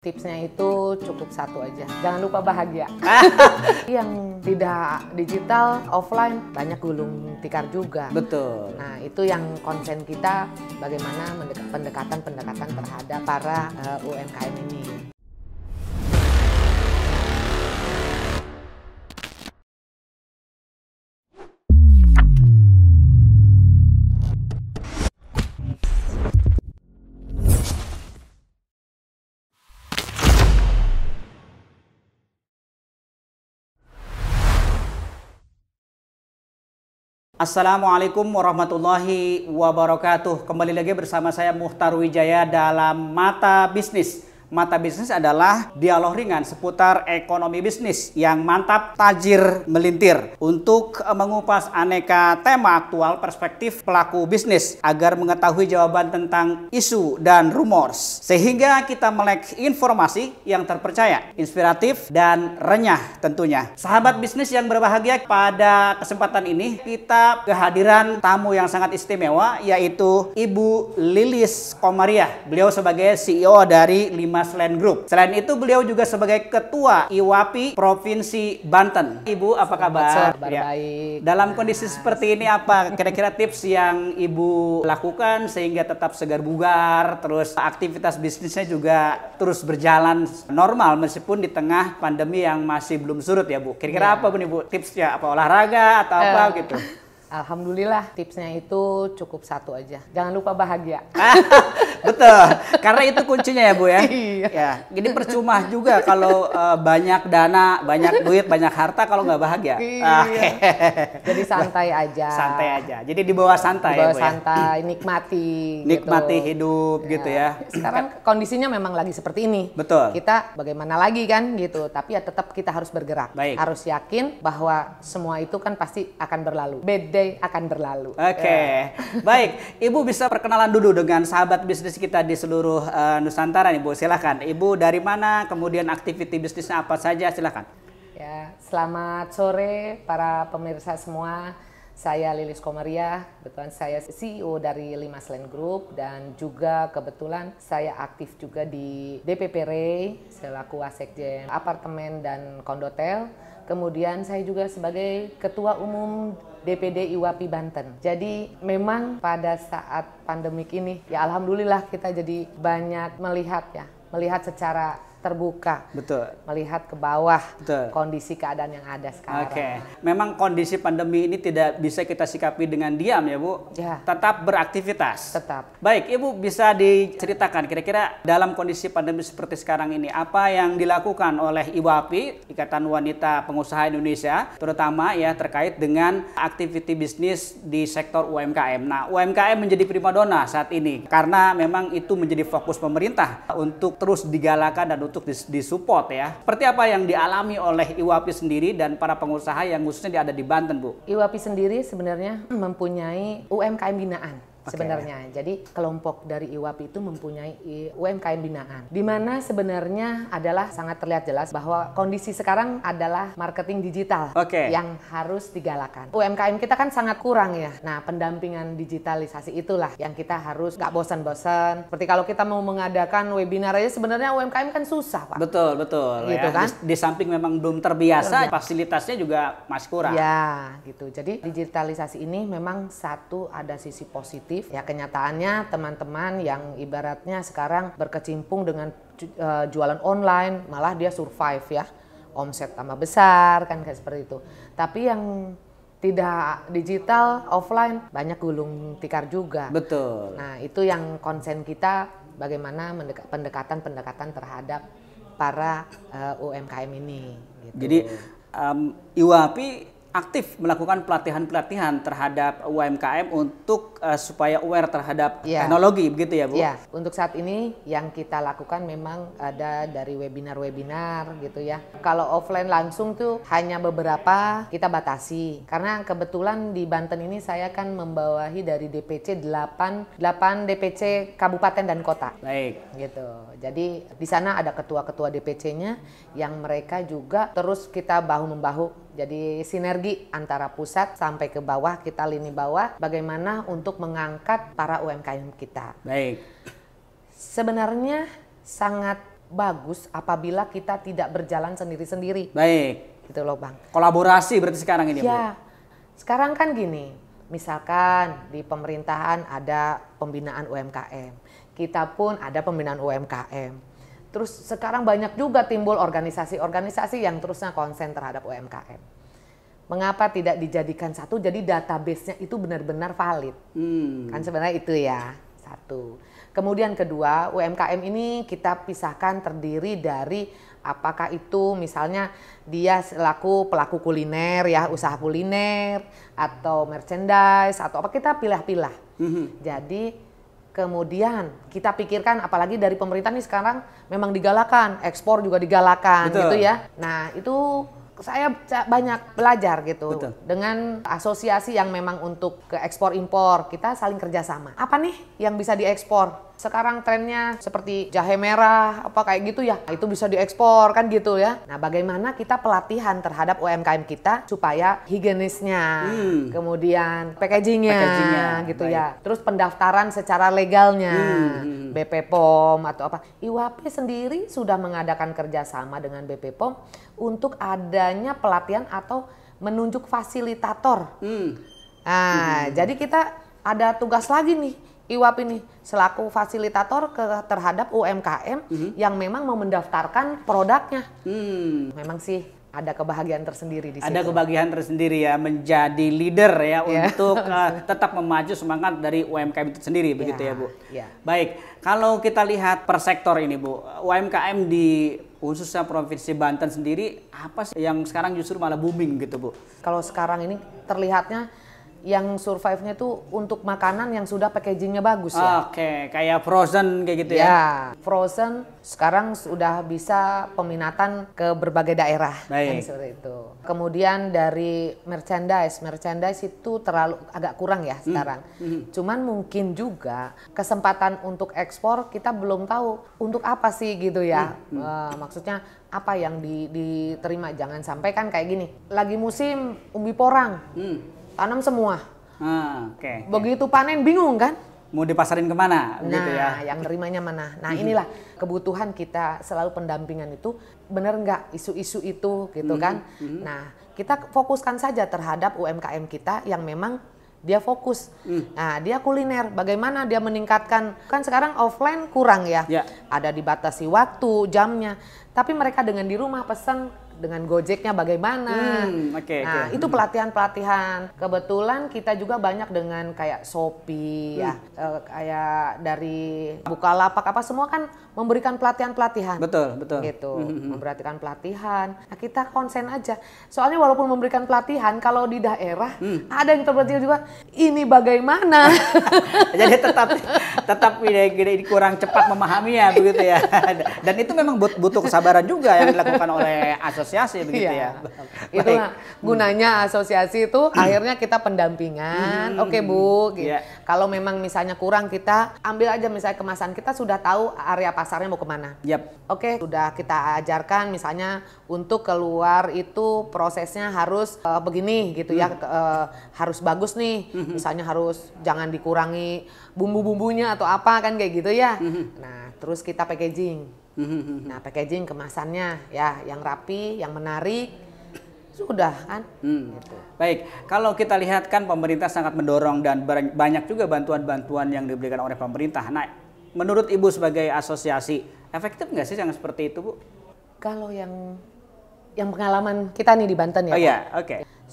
Tipsnya itu cukup satu aja, jangan lupa bahagia. Yang tidak digital, offline, banyak gulung tikar juga. Betul. Nah itu yang konsen kita, bagaimana pendekatan terhadap para UMKM ini. Assalamualaikum warahmatullahi wabarakatuh. Kembali lagi bersama saya Muhtar Wijaya dalam Mata Bisnis. Mata Bisnis adalah dialog ringan seputar ekonomi bisnis yang mantap, tajir, melintir untuk mengupas aneka tema aktual perspektif pelaku bisnis agar mengetahui jawaban tentang isu dan rumors sehingga kita melek informasi yang terpercaya, inspiratif dan renyah tentunya. Sahabat bisnis yang berbahagia, pada kesempatan ini kita kehadiran tamu yang sangat istimewa yaitu Ibu Lilis Komariah. Beliau sebagai CEO dari Limas Land Group. Selain itu beliau juga sebagai Ketua IWAPI Provinsi Banten. Ibu apa kabar? Baik. Dalam kondisi seperti ini apa kira-kira tips yang Ibu lakukan sehingga tetap segar bugar, terus aktivitas bisnisnya juga terus berjalan normal meskipun di tengah pandemi yang masih belum surut ya Bu? Kira-kira apa nih Bu tipsnya? Apa olahraga atau apa gitu? Alhamdulillah tipsnya itu cukup satu aja, jangan lupa bahagia. Betul, karena itu kuncinya ya Bu ya. Iya. Ya, jadi percuma juga kalau banyak dana, banyak duit, banyak harta kalau nggak bahagia. Iya. Jadi santai aja. Santai aja. Jadi dibawa santai Dibawa ya Bu santai, ya. nikmati Hidup gitu ya. Sekarang kondisinya memang lagi seperti ini. Betul. Kita bagaimana lagi kan gitu, tapi ya tetap kita harus bergerak. Baik. Harus yakin bahwa semua itu kan pasti akan berlalu. Bad day akan berlalu. Oke. Baik, Ibu bisa perkenalan dulu dengan sahabat bisnis kita di seluruh Nusantara nih Bu. Silakan. Ibu dari mana? Kemudian aktiviti bisnisnya apa saja? Silakan. Ya, selamat sore para pemirsa semua. Saya Lilis Komariah, kebetulan saya CEO dari Limas Land Group dan juga kebetulan saya aktif juga di DPP REI selaku Wasekjen Apartemen dan Kondotel. Kemudian saya juga sebagai Ketua Umum DPD IWAPI Banten. Jadi memang pada saat pandemik ini ya alhamdulillah kita jadi banyak melihat secara terbuka. Betul. Melihat ke bawah. Betul. Kondisi keadaan yang ada sekarang. Oke. Memang kondisi pandemi ini tidak bisa kita sikapi dengan diam ya Bu. Ya. Tetap beraktivitas. Tetap. Baik, Ibu bisa diceritakan kira-kira dalam kondisi pandemi seperti sekarang ini apa yang dilakukan oleh IWAPI, Ikatan Wanita Pengusaha Indonesia, terutama ya terkait dengan aktiviti bisnis di sektor UMKM. Nah, UMKM menjadi primadona saat ini karena memang itu menjadi fokus pemerintah untuk terus digalakan dan untuk disupport ya. Seperti apa yang dialami oleh IWAPI sendiri dan para pengusaha yang khususnya ada di Banten, Bu? IWAPI sendiri sebenarnya mempunyai UMKM binaan. Sebenarnya, jadi kelompok dari IWAPI itu mempunyai UMKM binaan, di mana sebenarnya adalah sangat terlihat jelas bahwa kondisi sekarang adalah marketing digital yang harus digalakan. UMKM kita kan sangat kurang ya. Nah, pendampingan digitalisasi itulah yang kita harus nggak bosan-bosan. Seperti kalau kita mau mengadakan webinar aja sebenarnya UMKM kan susah, Pak. Betul. Gitu ya. Kan? Di samping memang belum terbiasa, fasilitasnya juga masih kurang. Ya, gitu. Jadi digitalisasi ini memang satu ada sisi positif. Ya kenyataannya teman-teman yang ibaratnya sekarang berkecimpung dengan jualan online malah dia survive ya, omset tambah besar kan kayak seperti itu. Tapi yang tidak digital, offline banyak gulung tikar juga. Betul. Nah itu yang konsen kita bagaimana pendekatan terhadap para UMKM ini. Gitu. Jadi IWAPI aktif melakukan pelatihan-pelatihan terhadap UMKM untuk supaya aware terhadap teknologi, begitu ya Bu? Ya, untuk saat ini yang kita lakukan memang ada dari webinar-webinar gitu ya. Kalau offline langsung tuh hanya beberapa kita batasi. Karena kebetulan di Banten ini saya kan membawahi dari DPC 8 DPC kabupaten dan kota. Baik. Gitu. Jadi di sana ada ketua-ketua DPC-nya yang mereka juga terus kita bahu-membahu. Jadi sinergi antara pusat sampai ke bawah, kita lini bawah, bagaimana untuk mengangkat para UMKM kita. Baik. Sebenarnya sangat bagus apabila kita tidak berjalan sendiri-sendiri. Baik. Gitu loh Bang. Kolaborasi berarti sekarang ini, Bu? Ya, sekarang kan gini, misalkan di pemerintahan ada pembinaan UMKM, kita pun ada pembinaan UMKM. Terus sekarang banyak juga timbul organisasi-organisasi yang terusnya konsen terhadap UMKM. Mengapa tidak dijadikan satu, jadi database-nya itu benar-benar valid. Kan sebenarnya itu ya, satu. Kemudian kedua, UMKM ini kita pisahkan terdiri dari apakah itu misalnya dia selaku pelaku kuliner ya, usaha kuliner atau merchandise atau apa, kita pilah-pilah. Jadi kemudian kita pikirkan, apalagi dari pemerintah nih sekarang memang digalakan, ekspor juga digalakan. Betul. Gitu ya. Nah itu saya banyak belajar gitu. Betul. Dengan asosiasi yang memang untuk ke ekspor impor, kita saling kerjasama. Apa nih yang bisa diekspor? Sekarang trennya seperti jahe merah, apa kayak gitu ya, itu bisa diekspor kan gitu ya. Nah bagaimana kita pelatihan terhadap UMKM kita supaya higienisnya, kemudian packagingnya gitu. Baik. Ya. Terus pendaftaran secara legalnya, BP POM atau apa. IWAP sendiri sudah mengadakan kerjasama dengan BP POM untuk adanya pelatihan atau menunjuk fasilitator. Nah, jadi kita ada tugas lagi nih, IWAP ini selaku fasilitator terhadap UMKM yang memang mau mendaftarkan produknya. Memang sih ada kebahagiaan tersendiri di situ. Ada kebahagiaan tersendiri ya, menjadi leader ya untuk tetap memacu semangat dari UMKM itu sendiri, begitu ya Bu? Baik, kalau kita lihat per sektor ini Bu, UMKM di khususnya Provinsi Banten sendiri, apa sih yang sekarang justru malah booming gitu Bu? Kalau sekarang ini terlihatnya yang survive-nya tuh untuk makanan yang sudah packagingnya bagus ya. Oke, kayak frozen kayak gitu ya? Ya, frozen sekarang sudah bisa peminatan ke berbagai daerah. Baik. Kan seperti itu. Kemudian dari merchandise itu terlalu agak kurang ya sekarang. Cuman mungkin juga kesempatan untuk ekspor kita belum tahu untuk apa sih gitu ya. Maksudnya apa yang diterima, jangan sampai kan kayak gini. Lagi musim umbi porang. Tanam semua. Begitu panen bingung kan? Mau dipasarin kemana? Nah, gitu ya. Yang nerimanya mana? Nah, inilah kebutuhan kita selalu pendampingan itu, benar nggak isu-isu itu gitu kan? Nah, kita fokuskan saja terhadap UMKM kita yang memang dia fokus. Nah, dia kuliner. Bagaimana dia meningkatkan? Kan sekarang offline kurang ya. Ada dibatasi waktu, jamnya. Tapi mereka dengan di rumah pesan dengan Gojeknya bagaimana. Itu pelatihan-pelatihan. Kebetulan kita juga banyak dengan kayak Shopee ya, kayak dari Bukalapak apa semua kan memberikan pelatihan-pelatihan. Betul. Gitu, memberikan pelatihan. Nah, kita konsen aja. Soalnya walaupun memberikan pelatihan, kalau di daerah ada yang terberjil juga, ini bagaimana? Jadi tetap kurang cepat memahaminya begitu ya. Dan itu memang butuh kesabaran juga yang dilakukan oleh asosiasi begitu ya. Itulah gunanya asosiasi itu akhirnya kita pendampingan. Oke Bu, gitu. Kalau memang misalnya kurang, kita ambil aja misalnya kemasan, kita sudah tahu area pasarnya mau kemana. Oke, sudah kita ajarkan misalnya untuk keluar itu prosesnya harus begini gitu ya, harus bagus nih. Misalnya harus jangan dikurangi bumbu-bumbunya atau apa kan kayak gitu ya. Nah, terus kita packaging. Nah, packaging kemasannya ya yang rapi, yang menarik, sudah kan. Gitu. Baik, kalau kita lihat kan pemerintah sangat mendorong dan banyak juga bantuan-bantuan yang diberikan oleh pemerintah. Nah, menurut Ibu sebagai asosiasi, efektif nggak sih yang seperti itu Bu? Kalau yang pengalaman kita nih di Banten ya.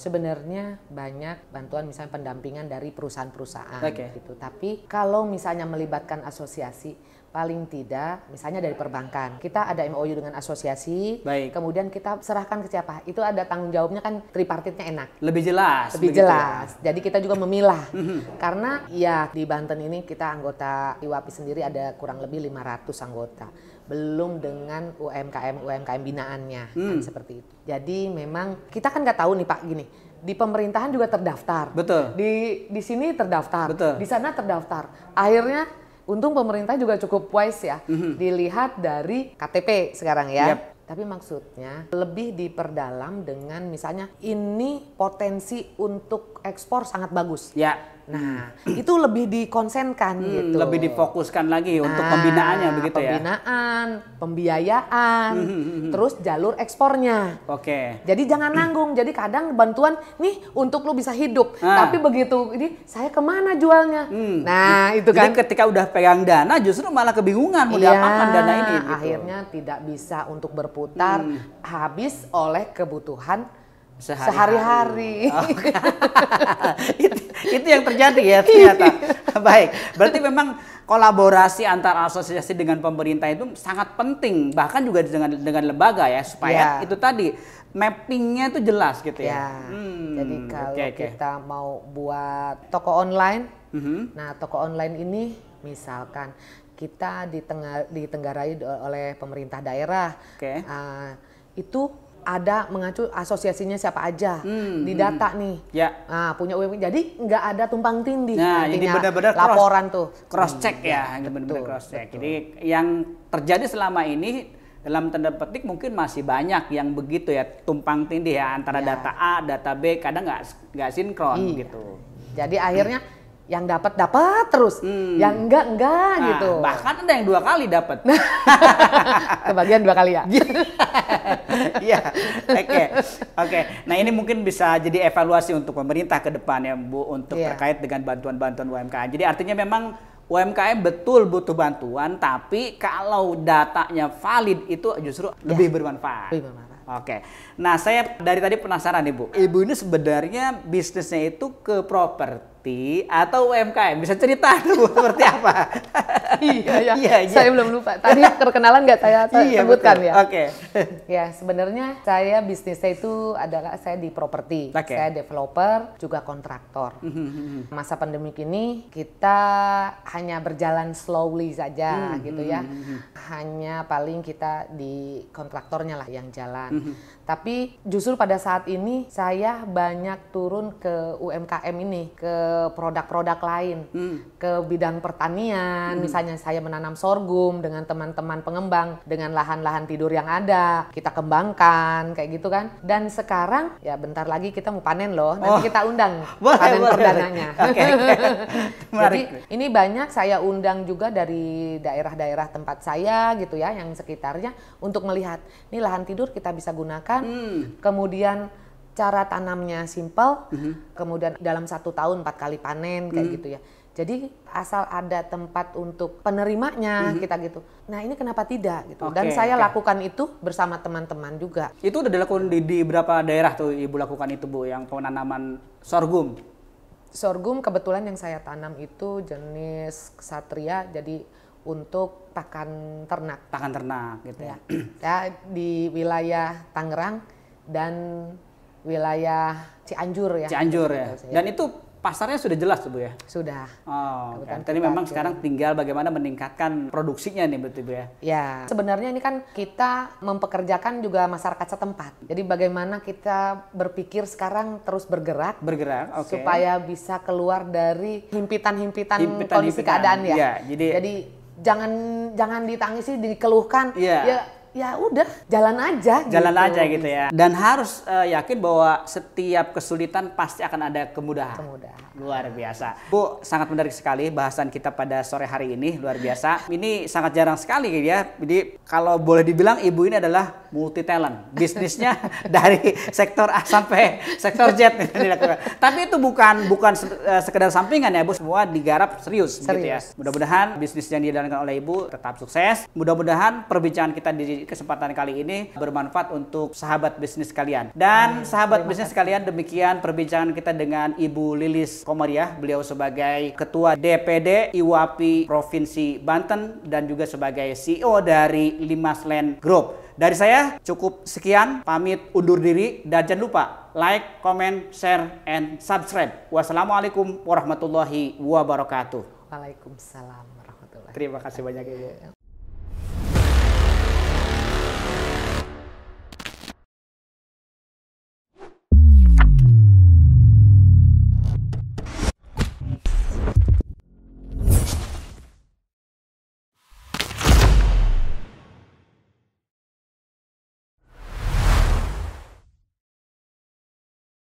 Sebenarnya banyak bantuan misalnya pendampingan dari perusahaan-perusahaan gitu. Tapi kalau misalnya melibatkan asosiasi, paling tidak misalnya dari perbankan, kita ada MOU dengan asosiasi, kemudian kita serahkan ke siapa, itu ada tanggung jawabnya kan, tripartitnya enak, lebih jelas Jadi kita juga memilah karena ya di Banten ini kita anggota IWAPI sendiri ada kurang lebih 500 anggota, belum dengan UMKM binaannya kan seperti itu. Jadi memang kita kan nggak tahu nih Pak, gini, di pemerintahan juga terdaftar, di sini terdaftar, di sana terdaftar, akhirnya untung pemerintah juga cukup wise ya, dilihat dari KTP sekarang ya. Tapi maksudnya lebih diperdalam dengan misalnya ini potensi untuk ekspor sangat bagus. Nah, itu lebih dikonsenkan gitu. Lebih difokuskan lagi untuk pembinaannya begitu ya. Pembinaan, pembiayaan, terus jalur ekspornya. Oke. Jadi jangan nanggung. Jadi kadang bantuan nih untuk lu bisa hidup. Tapi begitu ini saya kemana jualnya? Nah itu kan. Jadi ketika udah pegang dana justru malah kebingungan mau diapakan dana ini. Gitu. Akhirnya tidak bisa untuk berputar, habis oleh kebutuhan sehari-hari. Itu yang terjadi ya ternyata. Baik, berarti memang kolaborasi antar asosiasi dengan pemerintah itu sangat penting, bahkan juga dengan lembaga ya, supaya itu tadi mappingnya itu jelas gitu ya. Jadi kalau kita mau buat toko online, nah toko online ini misalkan kita ditenggarai oleh pemerintah daerah, itu ada mengacu asosiasinya siapa aja di data nih, nah, punya UMKM, jadi nggak ada tumpang tindih. Nah, jadi benar-benar laporan cross check ya, benar-benar cross check. Jadi yang terjadi selama ini dalam tanda petik mungkin masih banyak yang begitu ya, tumpang tindih ya antara data A, data B, kadang nggak sinkron gitu. Jadi akhirnya yang dapat terus, yang enggak gitu. Bahkan ada yang 2 kali dapat. Kebagian 2 kali ya. Iya, oke. Nah ini mungkin bisa jadi evaluasi untuk pemerintah ke depan ya Bu, untuk terkait dengan bantuan-bantuan UMKM. Jadi artinya memang UMKM betul butuh bantuan, tapi kalau datanya valid itu justru lebih bermanfaat. Oke, nah saya dari tadi penasaran nih Bu, Ibu ini sebenarnya bisnisnya itu ke properti atau UMKM? Bisa cerita Bu seperti apa? Iya, saya belum lupa. Tadi perkenalan nggak saya sebutkan ya? Oke. Ya sebenarnya saya bisnisnya itu adalah saya di properti, saya developer juga kontraktor. Masa pandemik ini kita hanya berjalan slowly saja gitu ya, hanya paling kita di kontraktornya lah yang jalan. Tapi justru pada saat ini saya banyak turun ke UMKM ini, ke produk-produk lain, ke bidang pertanian. Misalnya saya menanam sorghum dengan teman-teman pengembang, dengan lahan-lahan tidur yang ada, kita kembangkan kayak gitu kan. Dan sekarang ya bentar lagi kita mau panen loh, nanti kita undang panen perdananya. Jadi ini banyak saya undang juga dari daerah-daerah tempat saya gitu ya, yang sekitarnya untuk melihat nih lahan tidur kita bisa gunakan, kemudian cara tanamnya simple, kemudian dalam 1 tahun 4 kali panen kayak gitu ya. Jadi asal ada tempat untuk penerimanya kita gitu. Nah ini kenapa tidak gitu. Dan saya lakukan itu bersama teman-teman juga. Itu udah dilakukan di berapa daerah tuh Ibu lakukan itu Bu, yang penanaman sorghum? Sorghum kebetulan yang saya tanam itu jenis ksatria, jadi untuk pakan ternak. Pakan ternak gitu ya. Ya di wilayah Tangerang dan wilayah Cianjur ya. Cianjur ya. Dan itu pasarnya sudah jelas Bu ya? Sudah. Oh, tadi memang sekarang tinggal bagaimana meningkatkan produksinya nih betul Bu ya? Ya, sebenarnya ini kan kita mempekerjakan juga masyarakat setempat. Jadi bagaimana kita berpikir sekarang terus bergerak, supaya bisa keluar dari himpitan-himpitan kondisi keadaan ya. Ya jadi jangan ditangisi, dikeluhkan. Ya udah, jalan aja gitu ya. Dan harus yakin bahwa setiap kesulitan pasti akan ada kemudahan. Luar biasa. Bu, sangat menarik sekali bahasan kita pada sore hari ini, luar biasa. Ini sangat jarang sekali ya. Jadi kalau boleh dibilang Ibu ini adalah multi talent. Bisnisnya dari sektor A sampai sektor Z dilakukan. Tapi itu bukan sekedar sampingan ya Bu, semua digarap serius. Gitu ya. Mudah-mudahan bisnis yang dijalankan oleh Ibu tetap sukses. Mudah-mudahan perbincangan kita di kesempatan kali ini bermanfaat untuk sahabat bisnis kalian. Dan sahabat bisnis kalian, demikian perbincangan kita dengan Ibu Lilis Komariah. Beliau sebagai Ketua DPD IWAPI Provinsi Banten dan juga sebagai CEO dari Limas Land Group. Dari saya cukup sekian, pamit undur diri dan jangan lupa like, comment, share, and subscribe. Wassalamualaikum warahmatullahi wabarakatuh. Waalaikumsalam warahmatullahi wabarakatuh. Terima kasih banyak Ibu.